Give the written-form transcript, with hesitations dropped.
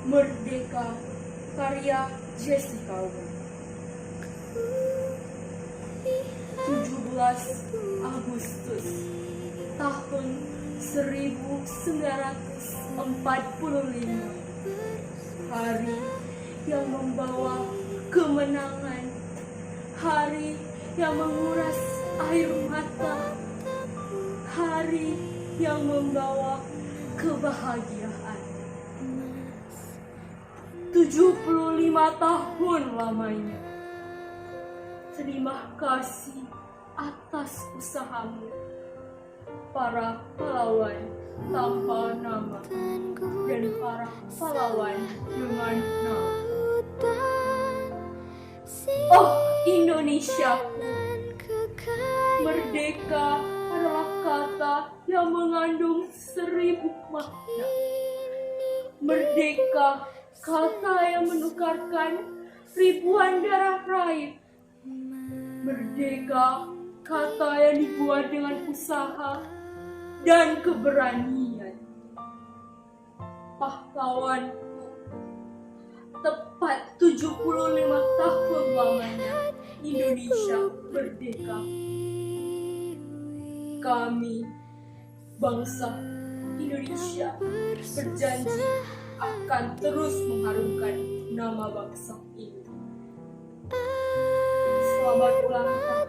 Merdeka, karya Jessica. 17 Agustus tahun 1945, hari yang membawa kemenangan, hari yang menguras air mata, hari yang membawa kebahagiaan. 75 tahun lamanya. Terima kasih atas usahamu, para pahlawan tanpa nama dan para pahlawan dengan nama. Oh Indonesia, merdeka adalah kata yang mengandung 1000 makna. Merdeka, kata yang menukarkan ribuan darah raib. Merdeka, kata yang dibuat dengan usaha dan keberanian. Pahlawan, tepat 75 tahun lamanya Indonesia merdeka. Kami, bangsa Indonesia, berjanji akan terus mengharumkan nama bangsa ini. Selamat ulang tahun.